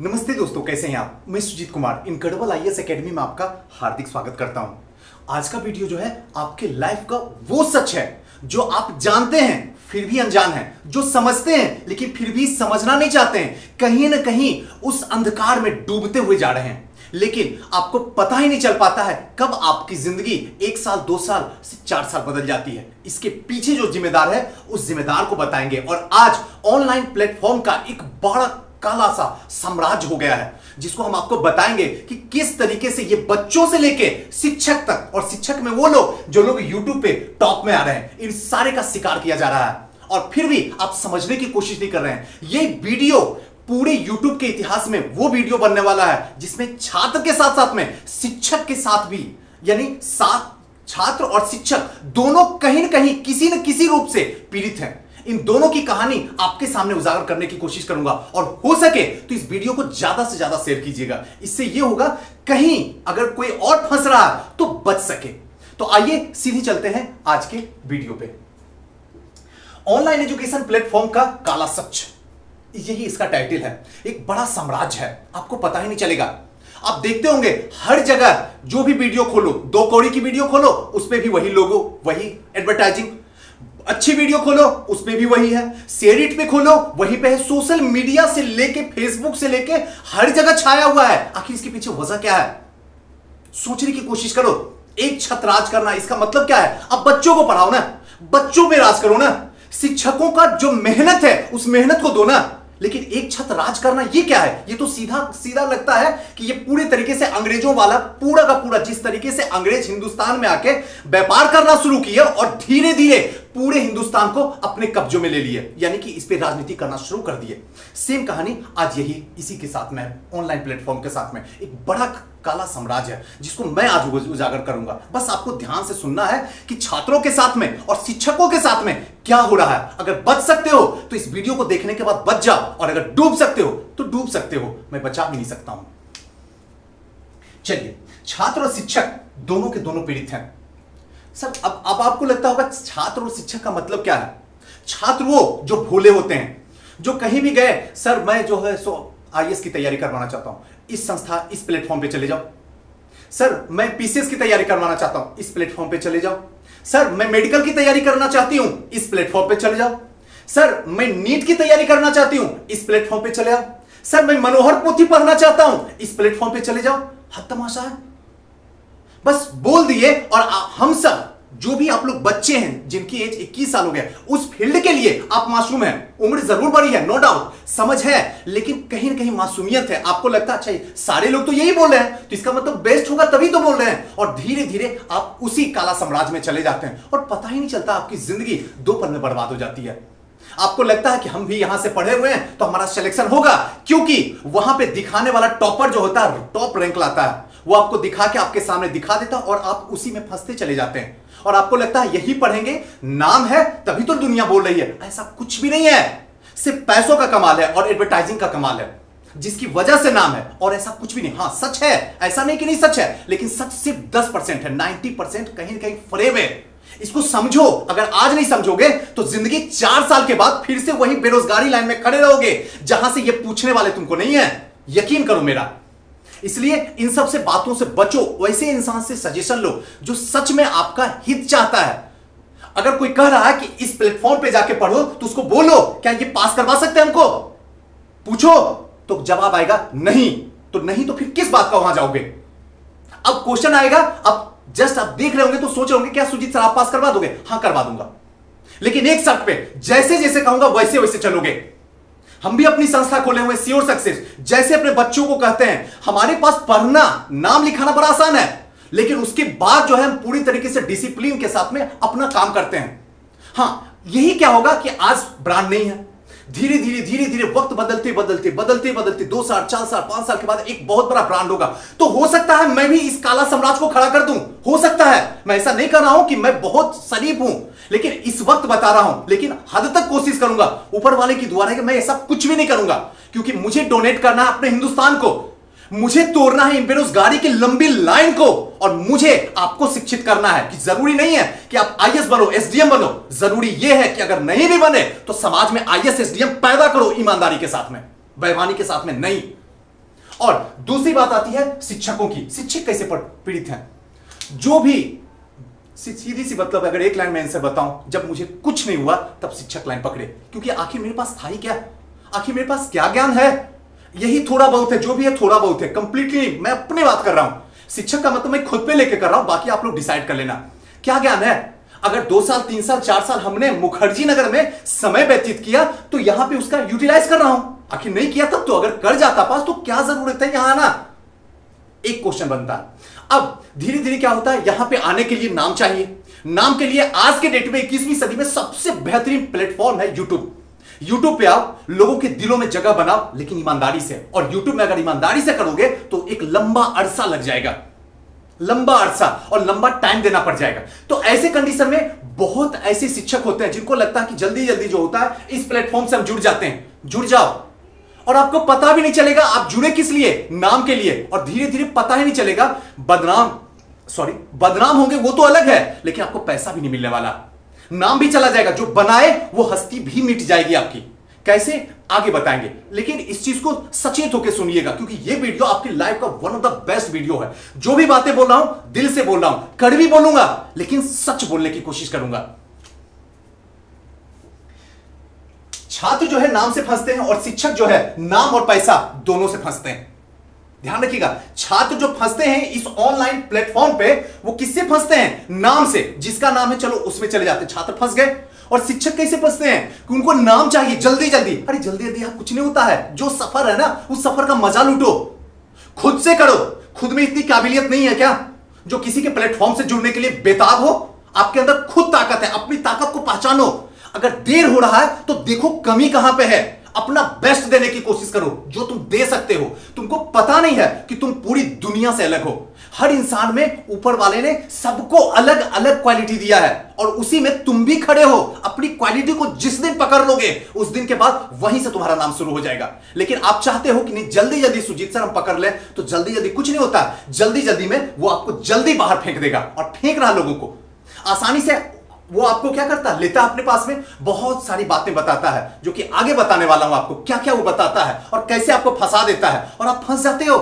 नमस्ते दोस्तों, कैसे हैं आप। मैं Sujit Kumar incredible IAS academy में आपका हार्दिक स्वागत करता हूं। आज का वीडियो जो है आपके लाइफ का वो सच है जो आप जानते हैं फिर भी अनजान हैं, जो समझते हैं लेकिन फिर भी समझना नहीं चाहते हैं। कहीं ना कहीं उस अंधकार में डूबते हुए जा रहे हैं, लेकिन आपको पता ही नहीं चल पाता है कब आपकी जिंदगी 1 साल 2 साल से 4 साल बदल जाती है। इसके पीछे जो जिम्मेदार है उस जिम्मेदार को बताएंगे। और आज ऑनलाइन प्लेटफॉर्म का एक बड़ा काला सा साम्राज्य हो गया है, जिसको हम आपको बताएंगे कि किस तरीके से ये बच्चों से लेके शिक्षक तक, और शिक्षक में वो लोग जो लोग यूट्यूब पे टॉप में आ रहे हैं, इन सारे का शिकार किया जा रहा है और फिर भी आप समझने की कोशिश नहीं कर रहे हैं। ये वीडियो पूरे YouTube के इतिहास में वो वीडियो बनने वाला है जिसमें छात्र के साथ साथ में शिक्षक के साथ भी, यानी छात्र और शिक्षक दोनों कहीं ना कहीं किसी न किसी रूप से पीड़ित हैं। इन दोनों की कहानी आपके सामने उजागर करने की कोशिश करूंगा और हो सके तो इस वीडियो को ज्यादा से ज्यादा शेयर कीजिएगा। इससे यह होगा कहीं अगर कोई और फंस रहा है तो बच सके। तो आइए सीधे चलते हैं आज के वीडियो पे। ऑनलाइन एजुकेशन प्लेटफॉर्म का काला सच, यही इसका टाइटल है। एक बड़ा साम्राज्य है, आपको पता ही नहीं चलेगा। आप देखते होंगे हर जगह जो भी वीडियो खोलो, 2 कौड़ी की वीडियो खोलो उस पे भी वही लोगो, वही एडवर्टाइजिंग। अच्छी वीडियो खोलो उस पे भी वही है, शेयर इट पे खोलो वही पे है। सोशल मीडिया से लेके फेसबुक से लेके हर जगह छाया हुआ है। आखिर इसके पीछे वजह क्या है, सोचने की कोशिश करो। एक छत राज करना, इसका मतलब क्या है? अब बच्चों को पढ़ाओ ना, बच्चों पे राज करो ना। शिक्षकों का जो मेहनत है उस मेहनत को दो ना। लेकिन एक छत राज करना ये क्या है? ये तो सीधा सीधा लगता है कि ये पूरे तरीके से अंग्रेजों वाला पूरा का पूरा, जिस तरीके से अंग्रेज हिंदुस्तान में आके व्यापार करना शुरू किया और धीरे धीरे पूरे हिंदुस्तान को अपने कब्जों में ले लिए, यानी कि इस पे राजनीति करना शुरू कर दिए। सेम कहानी आज यही इसी के साथ में, ऑनलाइन प्लेटफॉर्म के साथ में एक बड़ा काला साम्राज्य है जिसको मैं आज उजागर करूंगा। बस आपको ध्यान से सुनना है कि छात्रों के साथ में और शिक्षकों के साथ में क्या हो रहा है। अगर बच सकते हो तो इस वीडियो को देखने के बाद बच जाओ, और अगर डूब सकते हो तो डूब सकते हो। मैं बचा भी नहीं सकता हूं। चलिए, छात्र और शिक्षक दोनों के दोनों पीड़ित हैं। सर अब आपको लगता होगा छात्र और शिक्षक का मतलब क्या है? छात्र वो जो भोले होते हैं, जो कहीं भी गए, सर मैं जो है सो आईएएस की तैयारी करवाना चाहता हूं, इस संस्था इस प्लेटफॉर्म पे चले जाओ। सर मैं पीसीएस की तैयारी करवाना चाहता हूं, इस प्लेटफॉर्म पे चले जाओ। सर मैं मेडिकल की तैयारी करना चाहती हूं, इस प्लेटफॉर्म पे चले जाओ। सर मैं नीट की तैयारी करना चाहती हूं, इस प्लेटफॉर्म पे चले जाओ। सर मैं मनोहर पोथी पढ़ना चाहता हूं, इस प्लेटफॉर्म पे चले जाओ। हद तमाशा है, बस बोल दिए। और हम सब जो भी आप लोग बच्चे हैं जिनकी एज 21 साल हो गया, उस फील्ड के लिए आप मासूम हैं। उम्र जरूर बड़ी है, नो डाउट, समझ है, लेकिन कहीं ना कहीं मासूमियत है। आपको लगता है अच्छा सारे लोग तो यही बोल रहे हैं तो इसका मतलब बेस्ट होगा तभी तो बोल रहे हैं, और धीरे धीरे आप उसी काला साम्राज्य में चले जाते हैं और पता ही नहीं चलता आपकी जिंदगी 2 पल में बर्बाद हो जाती है। आपको लगता है कि हम भी यहां से पढ़े हुए हैं तो हमारा सिलेक्शन होगा, क्योंकि वहां पे दिखाने वाला टॉपर जो होता है, टॉप रैंक लाता है, वो आपको दिखा के आपके सामने दिखा देता और आप उसी में फंसते चले जाते हैं। और आपको लगता है यही पढ़ेंगे, नाम है तभी तो दुनिया बोल रही है। ऐसा कुछ भी नहीं है, सिर्फ पैसों का कमाल है और एडवर्टाइजिंग का कमाल है, जिसकी वजह से नाम है, और ऐसा कुछ भी नहीं। हां सच है, ऐसा नहीं कि नहीं सच है, लेकिन सच सिर्फ 10% है, 90% कहीं ना कहीं फरेब है। इसको समझो। अगर आज नहीं समझोगे तो जिंदगी 4 साल के बाद फिर से वही बेरोजगारी लाइन में खड़े रहोगे जहां से ये पूछने वाले तुमको नहीं है, यकीन करो मेरा। इसलिए इन सब से बातों से बचो। वैसे इंसान से सजेशन लो जो सच में आपका हित चाहता है। अगर कोई कह रहा है कि इस प्लेटफॉर्म पे जाके पढ़ो तो उसको बोलो क्या ये पास करवा सकते हैं हमको, पूछो तो जवाब आएगा नहीं। तो नहीं तो फिर किस बात का वहां जाओगे? अब क्वेश्चन आएगा, अब जस्ट आप देख रहे होंगे तो सोच रहे होंगे क्या सुजीत सर आप पास करवा दोगे? हां करवा दूंगा, लेकिन एक शर्त पे, जैसे जैसे कहूंगा वैसे वैसे चलोगे। हम भी अपनी संस्था खोले हुए श्योर सक्सेस, जैसे अपने बच्चों को कहते हैं हमारे पास पढ़ना नाम लिखाना बड़ा आसान है, लेकिन उसके बाद जो है हम पूरी तरीके से डिसिप्लिन के साथ में अपना काम करते हैं। हां यही क्या होगा कि आज ब्रांड नहीं है, धीरे धीरे वक्त बदलते 2 साल 4 साल 5 साल के बाद एक बहुत बड़ा ब्रांड होगा। तो हो सकता है मैं भी इस काला साम्राज्य को खड़ा कर दूं, हो सकता है। मैं ऐसा नहीं कर रहा हूं कि मैं बहुत शरीफ हूं, लेकिन इस वक्त बता रहा हूं, लेकिन हद तक कोशिश करूंगा। ऊपर वाले की दुआ है कि मैं ऐसा कुछ भी नहीं करूंगा, क्योंकि मुझे डोनेट करना है अपने हिंदुस्तान को, मुझे तोड़ना है बेरोजगारी की लंबी लाइन को, और मुझे आपको शिक्षित करना है कि जरूरी नहीं है कि आप आईएएस बनो, एसडीएम बनो। जरूरी यह है कि अगर नहीं भी बने तो समाज में आईएएस एसडीएम पैदा करो, ईमानदारी के साथ में, बेईमानी के साथ में नहीं। और दूसरी बात आती है शिक्षकों की। शिक्षक कैसे पीड़ित हैं? जो भी सीधी सी मतलब, अगर एक लाइन में आंसर बताऊं, जब मुझे कुछ नहीं हुआ तब शिक्षक लाइन पकड़े, क्योंकि आखिर मेरे पास था ही क्या? आखिर मेरे पास क्या ज्ञान है? यही थोड़ा बहुत है, जो भी है थोड़ा बहुत है, कंप्लीटली मैं अपनी बात कर रहा हूं। शिक्षक का मतलब मैं खुद पे लेके कर रहा हूं, बाकी आप लोग डिसाइड कर लेना क्या ज्ञान है। अगर 2 साल 3 साल 4 साल हमने मुखर्जी नगर में समय व्यतीत किया तो यहां पे उसका यूटिलाइज कर रहा हूं। आखिर नहीं किया तब तो, अगर कर जाता पास तो क्या जरूरत है यहां आना? एक क्वेश्चन बनता है। अब धीरे धीरे क्या होता है, यहां पे आने के लिए नाम चाहिए। नाम के लिए आज के डेट में 21वीं सदी में सबसे बेहतरीन प्लेटफॉर्म है यूट्यूब। यूट्यूब पे आओ, लोगों के दिलों में जगह बनाओ, लेकिन ईमानदारी से। और यूट्यूब में अगर ईमानदारी से करोगे तो एक लंबा अरसा लग जाएगा, लंबा अरसा और लंबा टाइम देना पड़ जाएगा। तो ऐसे कंडीशन में बहुत ऐसे शिक्षक होते हैं जिनको लगता है कि जल्दी जल्दी जो होता है इस प्लेटफॉर्म से हम जुड़ जाते हैं। जुड़ जाओ और आपको पता भी नहीं चलेगा आप जुड़े किस लिए, नाम के लिए। और धीरे धीरे पता ही नहीं चलेगा, बदनाम होंगे वो तो अलग है, लेकिन आपको पैसा भी नहीं मिलने वाला, नाम भी चला जाएगा। जो बनाए वो हस्ती भी मिट जाएगी आपकी। कैसे, आगे बताएंगे, लेकिन इस चीज को सचेत होकर सुनिएगा, क्योंकि ये वीडियो आपकी लाइफ का one of the best video है। जो भी बातें बोल रहा हूं दिल से बोल रहा हूं, कड़वी बोलूंगा लेकिन सच बोलने की कोशिश करूंगा। छात्र जो है नाम से फंसते हैं और शिक्षक जो है नाम और पैसा दोनों से फंसते हैं। ध्यान रखिएगा, छात्र जो फंसते हैं इस ऑनलाइन प्लेटफॉर्म पे, वो किससे फंसते हैं? नाम से। जिसका नाम है चलो उसमें चले जाते हैं, छात्र फंस गए। और शिक्षक कैसे फंसते हैं कि उनको नाम चाहिए जल्दी जल्दी। अरे जल्दी जल्दी आप कुछ नहीं होता है, जो सफर है ना उस सफर का मजा लूटो, खुद से करो। खुद में इतनी काबिलियत नहीं है क्या जो किसी के प्लेटफॉर्म से जुड़ने के लिए बेताब हो? आपके अंदर खुद ताकत है, अपनी ताकत को पहचानो। अगर देर हो रहा है तो देखो कमी कहां पे है, अपना बेस्ट देने की कोशिश करो जो तुम दे सकते हो। तुमको पता नहीं है कि तुम पूरी दुनिया से अलग हो। हर इंसान में ऊपर वाले ने सबको अलग अलग क्वालिटी दिया है और उसी में तुम भी खड़े हो। अपनी क्वालिटी को जिस दिन पकड़ लोगे उस दिन के बाद वहीं से तुम्हारा नाम शुरू हो जाएगा। लेकिन आप चाहते हो कि नहीं जल्दी जल्दी सुजीत सर हम पकड़ ले, तो जल्दी जल्दी कुछ नहीं होता। जल्दी जल्दी में वो आपको जल्दी बाहर फेंक देगा, और फेंक रहा लोगों को आसानी से। वो आपको क्या करता है, लेता है अपने पास में, बहुत सारी बातें बताता है जो कि आगे बताने वाला हूं आपको। क्या क्या वो बताता है और कैसे आपको फंसा देता है और आप फंस जाते हो।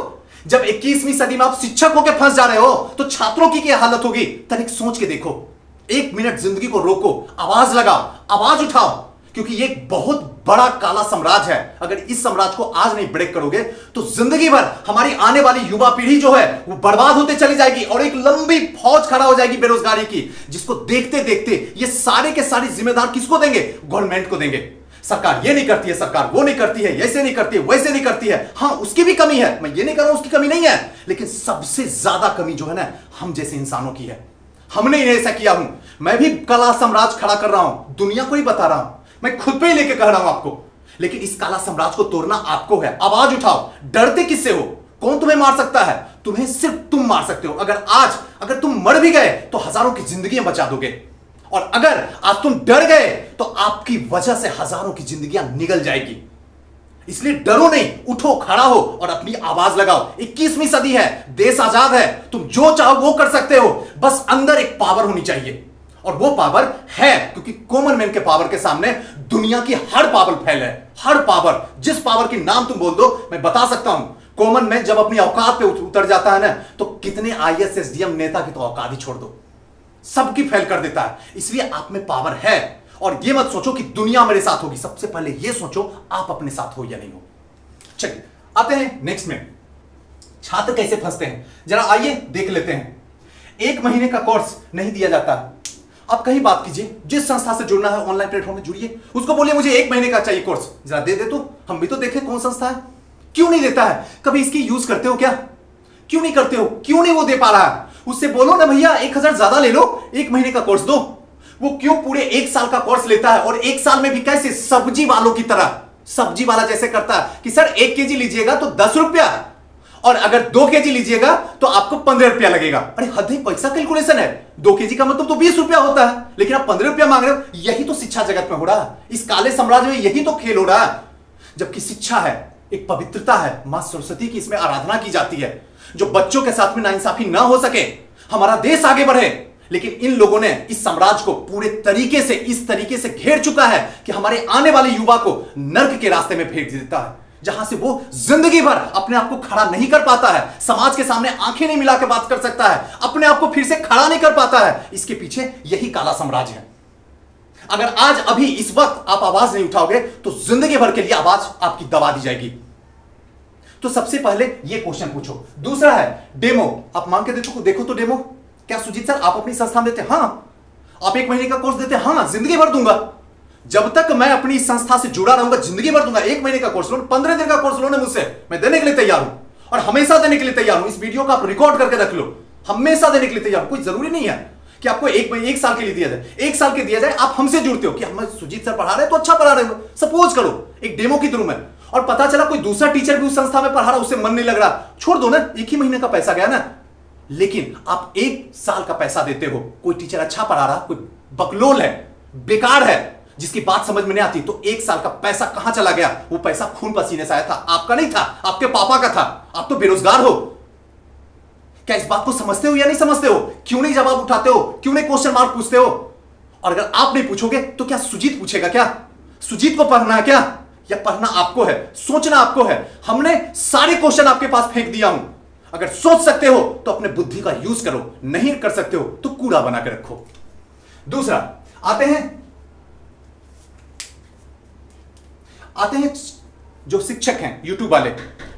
जब 21वीं सदी में आप शिक्षक होकर फंस जा रहे हो तो छात्रों की क्या हालत होगी? तनिक सोच के देखो। 1 मिनट जिंदगी को रोको, आवाज लगाओ, आवाज उठाओ, क्योंकि ये एक बहुत बड़ा काला साम्राज्य है। अगर इस साम्राज्य को आज नहीं ब्रेक करोगे तो जिंदगी भर हमारी आने वाली युवा पीढ़ी जो है वो बर्बाद होते चली जाएगी और एक लंबी फौज खड़ा हो जाएगी बेरोजगारी की, जिसको देखते देखते ये सारे के सारे जिम्मेदार किसको देंगे? गवर्नमेंट को देंगे। सरकार ये नहीं करती है, सरकार वो नहीं करती है, ऐसे नहीं करती है, वैसे नहीं करती है। हाँ उसकी भी कमी है, मैं ये नहीं कर रहा हूं उसकी कमी नहीं है, लेकिन सबसे ज्यादा कमी जो है ना हम जैसे इंसानों की है। हमने इन्हें ऐसा किया हूं। मैं भी काला साम्राज्य खड़ा कर रहा हूं, दुनिया को ही बता रहा हूं, मैं खुद पे ही लेके कह रहा हूं आपको। लेकिन इस काला साम्राज्य को तोड़ना आपको है। आवाज उठाओ। डरते किससे हो? कौन तुम्हें मार सकता है? तुम्हें सिर्फ तुम मार सकते हो। अगर तुम मर भी गए तो हजारों की जिंदगियां बचा दोगे, और अगर आज तुम डर गए तो आपकी वजह से हजारों की जिंदगियां निगल जाएगी। इसलिए डरो नहीं, उठो, खड़ा हो और अपनी आवाज लगाओ। 21वीं सदी है, देश आजाद है, तुम जो चाहो वो कर सकते हो। बस अंदर एक पावर होनी चाहिए, और वो पावर है, क्योंकि कॉमन मैन के पावर के सामने दुनिया की हर पावर फेल है। हर पावर, जिस पावर की नाम तुम बोल दो मैं बता सकता हूं। कॉमन मैन जब अपनी औकात पे उतर जाता है ना, तो कितने IAS SDM नेता की तो औकात ही छोड़ दो, सबकी फेल कर देता है। इसलिए आप में पावर है, और ये मत सोचो कि दुनिया मेरे साथ होगी। सबसे पहले ये सोचो आप अपने साथ हो या नहीं हो। चलिए आते हैं नेक्स्ट में, छात्र कैसे फंसते हैं। जरा आइए देख लेते हैं। 1 महीने का कोर्स नहीं दिया जाता। आप कहीं बात कीजिए, जिस संस्था से जुड़ना है ऑनलाइन प्लेटफॉर्म में जुड़िए, उसको बोलिए मुझे 1 महीने का चाहिए कोर्स, जरा दे दे तो हम भी तो देखें कौन संस्था है। क्यों नहीं देता है? कभी इसकी यूज करते हो क्या? क्यों नहीं करते हो? क्यों नहीं वो दे पा रहा है? उससे बोलो ना भैया 1000 ज्यादा ले लो, 1 महीने का कोर्स दो। वो क्यों पूरे 1 साल का कोर्स लेता है, और 1 साल में भी कैसे? सब्जी वालों की तरह। सब्जी वाला जैसे करता है कि सर 1 केजी लीजिएगा तो 10 रुपया, और अगर 2 केजी लीजिएगा तो आपको 15 रुपया लगेगा। अरे हद है, पैसा कैलकुलेशन है। 2 केजी का मतलब तो 20 रुपया होता है, लेकिन आप 15 रुपया मांग रहे हो। यही तो शिक्षा जगत में हो रहा है, इस काले साम्राज्य में यही तो खेल हो रहा है। जबकि शिक्षा है, एक पवित्रता है, मां सरस्वती की इसमें आराधना की जाती है। जो बच्चों के साथ में नाइंसाफी ना हो सके, हमारा देश आगे बढ़े। लेकिन इन लोगों ने इस साम्राज्य को पूरे तरीके से इस तरीके से घेर चुका है कि हमारे आने वाले युवा को नर्क के रास्ते में फेंक देता है। जहां से वो जिंदगी भर अपने आप को खड़ा नहीं कर पाता है, समाज के सामने आंखें नहीं मिला के बात कर सकता है, अपने आप को फिर से खड़ा नहीं कर पाता है। इसके पीछे यही काला साम्राज्य है। अगर आज अभी इस वक्त आप आवाज नहीं उठाओगे तो जिंदगी भर के लिए आवाज आपकी दबा दी जाएगी। तो सबसे पहले ये क्वेश्चन पूछो। दूसरा है डेमो। आप मांग के देखो तो डेमो क्या सुजीत सर आप अपनी संस्था में देते? हाँ। आप 1 महीने का कोर्स देते? हाँ, जिंदगी भर दूंगा। जब तक मैं अपनी संस्था से जुड़ा रहूंगा जिंदगी भर दूंगा। 1 महीने का कोर्स लो, 15 दिन का कोर्स लो ना मुझसे, मैं देने के लिए तैयार हूं और हमेशा देने के लिए तैयार हूं। इस वीडियो को आप रिकॉर्ड करके रख लो, हमेशा देने के लिए तैयार हूं। कोई जरूरी नहीं है कि आपको 1 साल के लिए दिया जाए। 1 साल के दिया जाए, आप हमसे जुड़ते हो कि हम सुजीत सर पढ़ा रहे हैं तो अच्छा पढ़ा रहे हो, सपोज करो एक डेमो की थ्रू में, और पता चला कोई दूसरा टीचर भी उस संस्था में पढ़ा रहा, उसे मन नहीं लग रहा, छोड़ दो ना। 1 ही महीने का पैसा गया ना। लेकिन आप 1 साल का पैसा देते हो, कोई टीचर अच्छा पढ़ा रहा, कोई बकलोल है, बेकार है, जिसकी बात समझ में नहीं आती, तो 1 साल का पैसा कहां चला गया? वो पैसा खून पसीने से आया था, आपका नहीं था, आपके पापा का था। आप तो बेरोजगार हो। क्या इस बात को समझते हो या नहीं समझते हो? क्यों नहीं जवाब उठाते हो? क्यों नहीं क्वेश्चन मार्क पूछते हो? और अगर आप नहीं पूछोगे तो क्या सुजीत पूछेगा? क्या सुजीत को पढ़ना है क्या, या पढ़ना आपको है, सोचना आपको है? हमने सारे क्वेश्चन आपके पास फेंक दिया हूं। अगर सोच सकते हो तो अपने बुद्धि का यूज करो, नहीं कर सकते हो तो कूड़ा बना के रखो। दूसरा आते हैं जो शिक्षक हैं यूट्यूब वाले,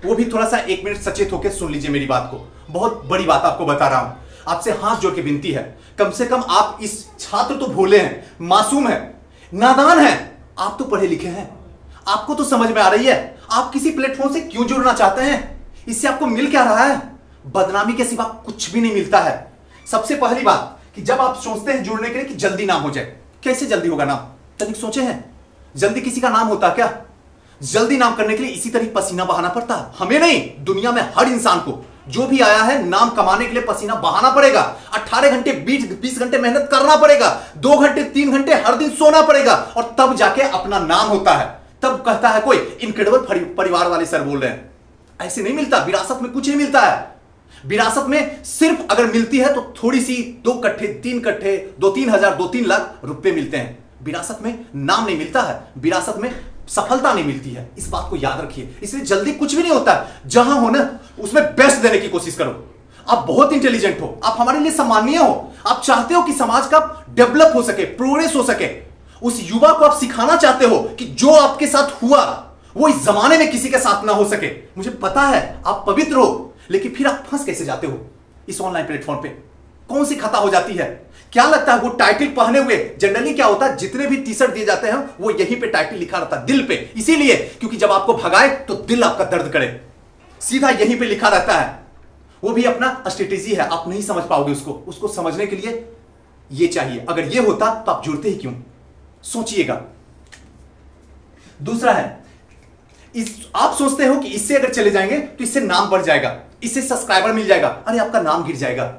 वो भी थोड़ा सा 1 मिनट सचेत होकर सुन लीजिए मेरी बात को। बहुत बड़ी बात आपको बता रहा हूं, आपसे हाथ जोड़ के विनती है, कम से कम आप इस छात्र तो भोले हैं, मासूम है, नादान है, आप तो पढ़े लिखे हैं, आपको तो समझ में आ रही है आप किसी प्लेटफॉर्म से क्यों जुड़ना चाहते हैं। इससे आपको मिल क्या रहा है? बदनामी के सिवा कुछ भी नहीं मिलता है। सबसे पहली बात कि जब आप सोचते हैं जुड़ने के लिए कि जल्दी नाम हो जाए, कैसे जल्दी होगा नाम? तनिक सोचे हैं जल्दी किसी का नाम होता क्या? जल्दी नाम करने के लिए इसी तरह पसीना बहाना पड़ता है। हमें नहीं, दुनिया में हर इंसान को जो भी आया है नाम कमाने के लिए पसीना बहाना पड़ेगा। 18 घंटे 20 घंटे मेहनत करना पड़ेगा, 2 घंटे 3 घंटे हर दिन सोना पड़ेगा, और तब जाके अपना नाम होता है। तब कहता है कोई इनक्रेडिबल परिवार वाले सर बोल रहे हैं। ऐसे नहीं मिलता, विरासत में कुछ नहीं मिलता है। विरासत में सिर्फ अगर मिलती है तो थोड़ी सी 2 कट्ठे 3 कट्ठे 2-3 हजार 2-3 लाख रुपए मिलते हैं। विरासत में नाम नहीं मिलता है, विरासत में सफलता नहीं मिलती है। इस बात को याद रखिए। इसलिए जल्दी कुछ भी नहीं होता है। जहां हो ना उसमें बेस्ट देने की कोशिश करो। आप बहुत इंटेलिजेंट हो, आप हमारे लिए सम्माननीय हो, आप चाहते हो कि समाज का डेवलप हो सके, प्रोग्रेस हो सके। उस युवा को आप सिखाना चाहते हो कि जो आपके साथ हुआ वो इस जमाने में किसी के साथ ना हो सके। मुझे पता है आप पवित्र हो, लेकिन फिर आप फंस कैसे जाते हो इस ऑनलाइन प्लेटफॉर्म पे? कौन सी खता हो जाती है? क्या लगता है वो टाइटल पहने हुए, जनरली क्या होता है जितने भी टी शर्ट दिए जाते हैं वो यहीं पे टाइटल लिखा रहता है, दिल पे। इसीलिए क्योंकि जब आपको भगाए तो दिल आपका दर्द करे, सीधा यहीं पे लिखा रहता है। वो भी अपना स्ट्रेटेजी है, आप नहीं समझ पाओगे उसको समझने के लिए ये चाहिए। अगर ये होता तो आप जुड़ते ही क्यों? सोचिएगा। दूसरा है आप सोचते हो कि इससे अगर चले जाएंगे तो इससे नाम बढ़ जाएगा, इससे सब्सक्राइबर मिल जाएगा। अरे आपका नाम गिर जाएगा।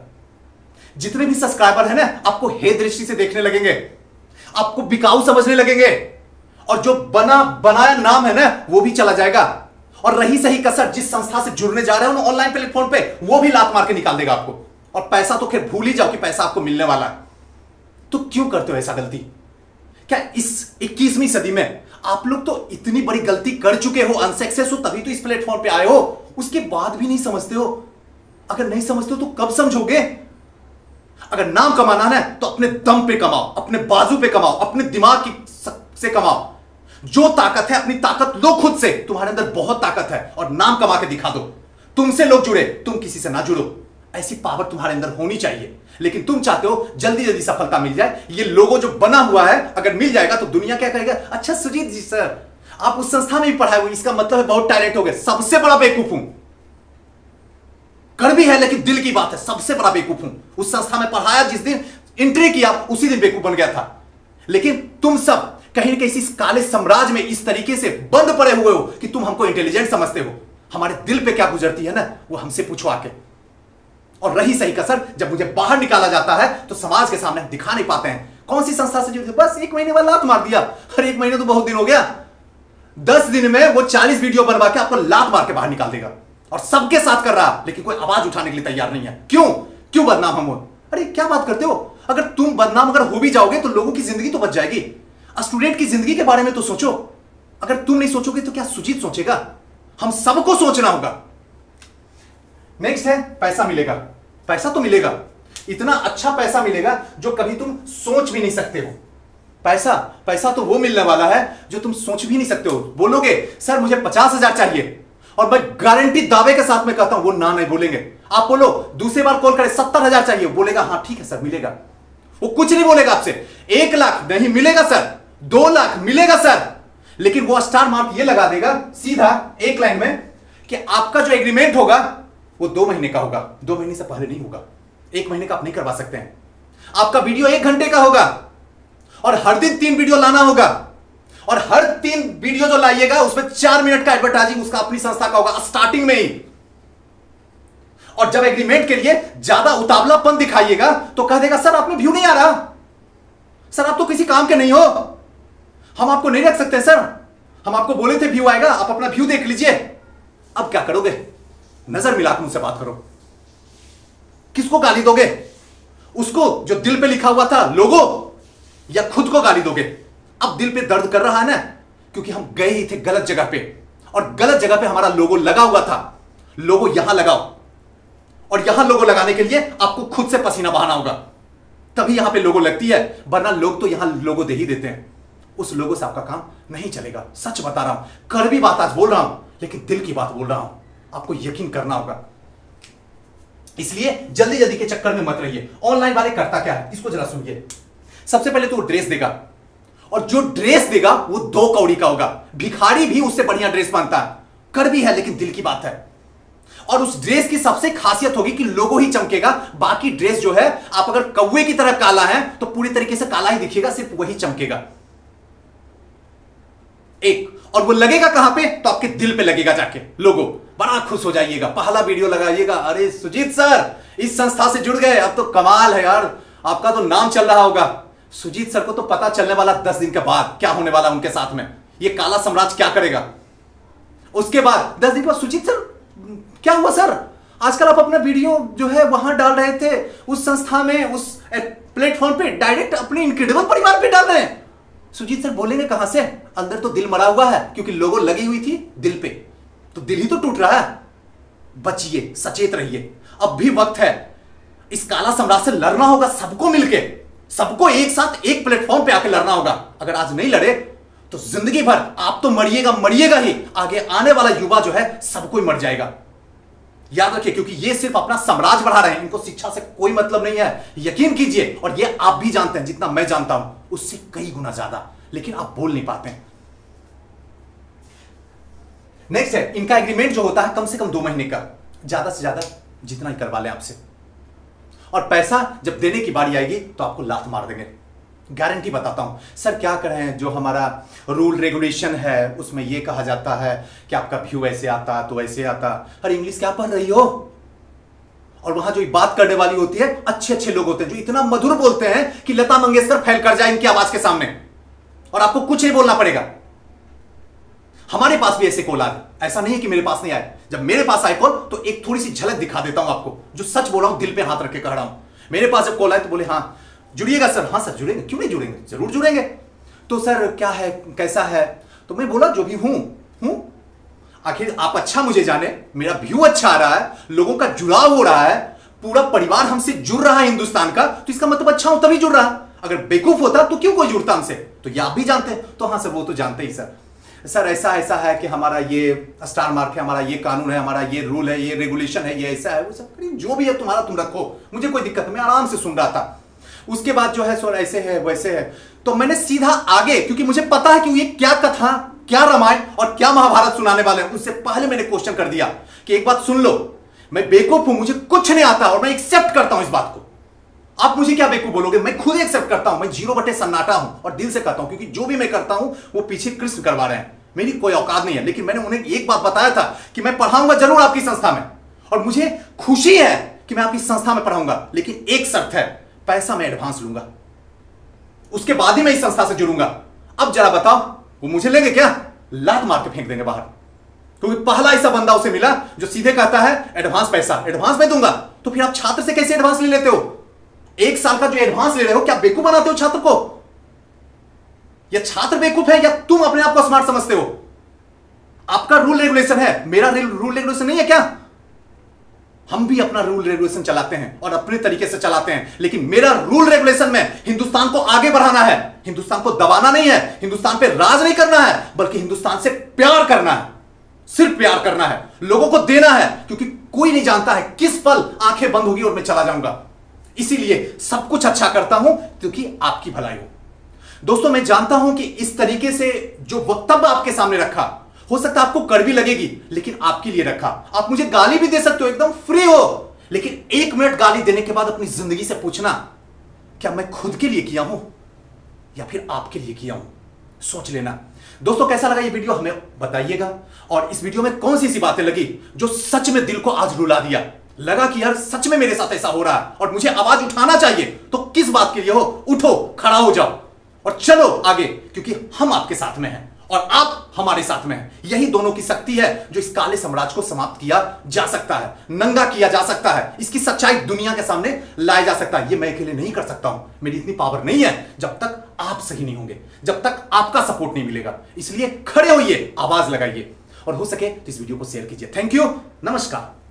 जितने भी सब्सक्राइबर है ना आपको हे दृष्टि से देखने लगेंगे, आपको बिकाऊ समझने लगेंगे, और जो बनाया नाम है ना वो भी चला जाएगा। और रही सही कसर जिस संस्था से जुड़ने जा रहे हो ना ऑनलाइन प्लेटफॉर्म पे, वो भी लात मार के निकाल देगा आपको। और पैसा तो खैर भूल ही जाओ कि पैसा आपको मिलने वाला है। तो क्यों करते हो ऐसा गलती? क्या इस 21वीं सदी में आप लोग तो इतनी बड़ी गलती कर चुके हो, अनसक्सेस हो, तभी तो इस प्लेटफॉर्म पे आए हो, उसके बाद भी नहीं समझते हो? अगर नहीं समझते हो तो कब समझोगे? अगर नाम कमाना है तो अपने दम पे कमाओ, अपने बाजू पे कमाओ, अपने दिमाग से कमाओ। जो ताकत है अपनी ताकत लो खुद से, तुम्हारे अंदर बहुत ताकत है, और नाम कमा के दिखा दो। तुमसे लोग जुड़े, तुम किसी से ना जुड़ो, ऐसी पावर तुम्हारे अंदर होनी चाहिए। लेकिन तुम चाहते हो जल्दी जल्दी सफलता मिल जाए। ये लोगो जो बना हुआ है अगर मिल जाएगा तो दुनिया क्या कहेगा? अच्छा सुजीत जी सर आप उस संस्था में भी पढ़ाए हुए, इसका मतलब है बहुत टैलेंट हो गए। सबसे बड़ा बेवकूफ हूं, कर भी है लेकिन दिल की बात है, सबसे बड़ा बेवकूफ हूं। उस संस्था में पढ़ाया, जिस दिन एंट्री किया उसी दिन बेवकूफ बन गया था। लेकिन तुम सब कहीं ना कहीं इस काले साम्राज्य में इस तरीके से बंद पड़े हुए हो कि तुम हमको इंटेलिजेंट समझते हो। हमारे दिल पे क्या गुजरती है ना वो हमसे पूछो आके। और रही सही कसर जब मुझे बाहर निकाला जाता है तो समाज के सामने दिखा नहीं पाते हैं। कौन सी संस्था से जुड़े? बस 1 महीने बाद लात मार दिया। अरे 1 महीने तो बहुत दिन हो गया। 10 दिन में वो 40 वीडियो बनवा के आपको लात मार के बाहर निकाल देगा, और सबके साथ कर रहा, लेकिन कोई आवाज उठाने के लिए तैयार नहीं है। क्यों बदनाम हम हो? अरे क्या बात करते हो? अगर तुम बदनाम अगर हो भी जाओगे तो लोगों की जिंदगी तो बच जाएगी। स्टूडेंट की जिंदगी के बारे में तो सोचो। अगर तुम नहीं सोचोगे तो क्या सुजीत सोचेगा? हम सबको सोचना होगा। नेक्स्ट है पैसा मिलेगा। पैसा तो मिलेगा, इतना अच्छा पैसा मिलेगा जो कभी तुम सोच भी नहीं सकते हो। पैसा पैसा तो वो मिलने वाला है जो तुम सोच भी नहीं सकते हो। बोलोगे सर मुझे 50,000 चाहिए, और मैं गारंटी दावे के साथ में कहता हूं वो ना नहीं बोलेंगे। आप बोलो दूसरी बार कॉल करे 70,000 चाहिए, बोलेगा हां ठीक है सर मिलेगा। वो कुछ नहीं बोलेगा आपसे। 1 लाख नहीं मिलेगा सर, 2 लाख मिलेगा सर, लेकिन वो स्टार मार्क ये लगा देगा सीधा एक लाइन में कि आपका जो एग्रीमेंट होगा वो 2 महीने का होगा, 2 महीने से पहले नहीं होगा। 1 महीने का आप नहीं करवा सकते हैं। आपका वीडियो 1 घंटे का होगा और हर दिन 3 वीडियो लाना होगा, और हर 3 वीडियो जो लाइएगा उसमें 4 मिनट का एडवर्टाइजिंग उसका अपनी संस्था का होगा स्टार्टिंग में ही। और जब एग्रीमेंट के लिए ज्यादा उतावलापन दिखाइएगा तो कह देगा सर आप में व्यू नहीं आ रहा, सर आप तो किसी काम के नहीं हो, हम आपको नहीं रख सकते सर, हम आपको बोले थे व्यू आएगा, आप अपना व्यू देख लीजिए। अब क्या करोगे? नजर मिलाकर मुझसे बात करो। किसको गाली दोगे? उसको जो दिल पे लिखा हुआ था लोगो, या खुद को गाली दोगे? अब दिल पे दर्द कर रहा है ना, क्योंकि हम गए ही थे गलत जगह पे, और गलत जगह पे हमारा लोगो लगा हुआ था। लोगो यहां लगाओ, और यहां लोगो लगाने के लिए आपको खुद से पसीना बहाना होगा, तभी यहां पे लोगो लगती है, वरना लोग तो यहां लोगो दे ही देते हैं। उस लोगो से आपका काम नहीं चलेगा। सच बता रहा हूं, कड़वी बात आज बोल रहा हूं, लेकिन दिल की बात बोल रहा हूं, आपको यकीन करना होगा। इसलिए जल्दी जल्दी के चक्कर में मत रहिए। ऑनलाइन वाले करता क्या है, इसको जरा सुनिए। सबसे पहले तो वो ड्रेस देगा, और जो ड्रेस देगा वो 2 कौड़ी का होगा। भिखारी भी उससे बढ़िया ड्रेस पहनता है, कड़वी है लेकिन दिल की बात है। और उस ड्रेस की सबसे खासियत होगी कि लोगो ही चमकेगा, बाकी ड्रेस जो है आप अगर कौवे की तरह काला है तो पूरी तरीके से काला ही दिखेगा, सिर्फ वही चमकेगा। और वो लगेगा कहां पे? तो आपके दिल पे लगेगा जाके लोगो। बड़ा खुश हो जाइएगा, पहला वीडियो लगाइएगा, अरे सुजीत सर इस संस्था से जुड़ गए, अब तो कमाल है यार, आपका तो नाम चल रहा होगा। सुजीत सर को तो पता चलने वाला 10 दिन के बाद क्या होने वाला उनके साथ में, ये काला साम्राज्य क्या करेगा। उसके बाद 10 दिन के बाद सुजीत सर क्या हुआ सर, आजकल आप अपना वीडियो जो है वहां डाल रहे थे, उस संस्था में, उस प्लेटफॉर्म पे डायरेक्ट अपने इनक्रेडिबल परिवार पे डाल रहे हैं। सुजीत सर बोलेंगे कहां से, अंदर तो दिल मरा हुआ है, क्योंकि लोगो लगी हुई थी दिल पे, तो दिल ही तो टूट रहा है। बचिए, सचेत रहिए, अब भी वक्त है। इस काला साम्राज्य से लड़ना होगा सबको मिलके, सबको एक साथ एक प्लेटफॉर्म पे आके लड़ना होगा। अगर आज नहीं लड़े तो जिंदगी भर आप तो मरिएगा मरिएगा ही, आगे आने वाला युवा जो है सबको ही मर जाएगा। याद रखिए, क्योंकि ये सिर्फ अपना साम्राज्य बढ़ा रहे हैं, इनको शिक्षा से कोई मतलब नहीं है, यकीन कीजिए। और ये आप भी जानते हैं, जितना मैं जानता हूं उससे कई गुना ज्यादा, लेकिन आप बोल नहीं पाते हैं। नेक्स्ट है, इनका एग्रीमेंट जो होता है कम से कम 2 महीने का, ज्यादा से ज्यादा जितना ही करवा लें आपसे। और पैसा जब देने की बारी आएगी तो आपको लात मार देंगे, गारंटी बताता हूं। सर क्या करें, जो हमारा रूल रेगुलेशन है उसमें यह कहा जाता है कि आपका व्यू ऐसे आता तो ऐसे आता। अरे इंग्लिश क्या पढ़ रही हो? और वहां जो बात करने वाली होती है, अच्छे अच्छे लोग होते हैं जो इतना मधुर बोलते हैं कि लता मंगेशकर फैल कर जाए इनकी आवाज के सामने, और आपको कुछ नहीं बोलना पड़ेगा। हमारे पास भी ऐसे कॉल आए, ऐसा नहीं है कि मेरे पास नहीं आए। जब मेरे पास आए कॉल तो एक थोड़ी सी झलक दिखा देता हूं आपको, जो सच बोल रहा हूं, दिल पे हाथ रख के कह रहा हूं। मेरे पास जब कॉल आए तो बोले हाँ जुड़िएगा सर। हाँ सर जुड़ेंगे, क्यों नहीं जुड़ेंगे, जरूर जुड़ेंगे। तो सर क्या है, कैसा है? तो मैं बोला जो भी हूं। आखिर आप अच्छा मुझे जाने, मेरा व्यू अच्छा आ रहा है, लोगों का जुड़ाव हो रहा है, पूरा परिवार हमसे जुड़ रहा है हिंदुस्तान का, तो इसका मतलब अच्छा हूं तभी जुड़ रहा। अगर बेवकूफ होता तो क्यों कोई जुड़ता हमसे? तो ये आप भी जानते हैं। तो हाँ सर वो तो जानते ही सर ऐसा ऐसा है कि हमारा ये स्टार मार्क है, हमारा ये कानून है, हमारा ये रूल है, ये रेगुलेशन है, ये ऐसा है, वो सब जो भी है तुम्हारा तुम रखो, मुझे कोई दिक्कत नहीं, मैं आराम से सुन रहा था। उसके बाद जो है सर ऐसे है वैसे है, तो मैंने सीधा आगे, क्योंकि मुझे पता है कि ये क्या कथा, क्या रामायण और क्या महाभारत सुनाने वाले हैं, उससे पहले मैंने क्वेश्चन कर दिया कि एक बात सुन लो, मैं बेवकूफ हूं, मुझे कुछ नहीं आता और मैं एक्सेप्ट करता हूं इस बात को। आप मुझे क्या बेवकूफ बोलोगे, मैं खुद एक्सेप्ट करता हूं, मैं 0 सन्नाटा हूं और दिल से करता हूं, क्योंकि जो भी मैं करता हूं वो पीछे कृष्ण करवा रहे हैं, मेरी कोई औकात नहीं है। लेकिन मैंने उन्हें एक बात बताया था कि मैं पढ़ाऊंगा जरूर आपकी संस्था में, और मुझे खुशी है कि मैं आपकी संस्था में पढ़ाऊंगा, लेकिन एक शर्त है, पैसा मैं एडवांस लूंगा, उसके बाद ही मैं इस संस्था से जुड़ूंगा। अब जरा बताओ वो मुझे लेंगे क्या? लात मार के फेंक देंगे बाहर, क्योंकि पहला ऐसा बंदा उसे मिला जो सीधे कहता है एडवांस पैसा, एडवांस मैं दूंगा। तो फिर आप छात्र से कैसे एडवांस ले लेते हो? 1 साल का जो एडवांस ले रहे हो, क्या बेवकूफ बनाते हो छात्र को? या छात्र बेवकूफ है या तुम अपने आप को स्मार्ट समझते हो? आपका रूल रेगुलेशन है, मेरा रूल रेगुलेशन नहीं है क्या? हम भी अपना रूल रेगुलेशन चलाते हैं और अपने तरीके से चलाते हैं, लेकिन मेरा रूल रेगुलेशन में हिंदुस्तान को आगे बढ़ाना है, हिंदुस्तान को दबाना नहीं है, हिंदुस्तान पे राज नहीं करना है, बल्कि हिंदुस्तान से प्यार करना है, सिर्फ प्यार करना है, लोगों को देना है, क्योंकि कोई नहीं जानता है किस पल आंखें बंद होगी और मैं चला जाऊंगा। इसीलिए सब कुछ अच्छा करता हूं क्योंकि आपकी भलाई हो। दोस्तों, मैं जानता हूं कि इस तरीके से जो वक्तव्य आपके सामने रखा, हो सकता है आपको कड़वी लगेगी, लेकिन आपके लिए रखा। आप मुझे गाली भी दे सकते हो, एकदम फ्री हो, लेकिन 1 मिनट गाली देने के बाद अपनी जिंदगी से पूछना, क्या मैं खुद के लिए किया हूं या फिर आपके लिए किया हूं? सोच लेना। दोस्तों, कैसा लगा ये वीडियो हमें बताइएगा, और इस वीडियो में कौन सी ऐसी बातें लगी जो सच में दिल को आज रुला दिया, लगा कि यार सच में मेरे साथ ऐसा हो रहा है और मुझे आवाज उठाना चाहिए, तो किस बात के लिए हो? उठो, खड़ा हो जाओ और चलो आगे, क्योंकि हम आपके साथ में हैं और आप हमारे साथ में हैं। यही दोनों की शक्ति है जो इस काले साम्राज्य को समाप्त किया जा सकता है, नंगा किया जा सकता है, इसकी सच्चाई दुनिया के सामने लाया जा सकता है। ये मैं अकेले नहीं कर सकता हूं, मेरी इतनी पावर नहीं है जब तक आप सही नहीं होंगे, जब तक आपका सपोर्ट नहीं मिलेगा। इसलिए खड़े होइए, आवाज लगाइए और हो सके तो इस वीडियो को शेयर कीजिए। थैंक यू, नमस्कार।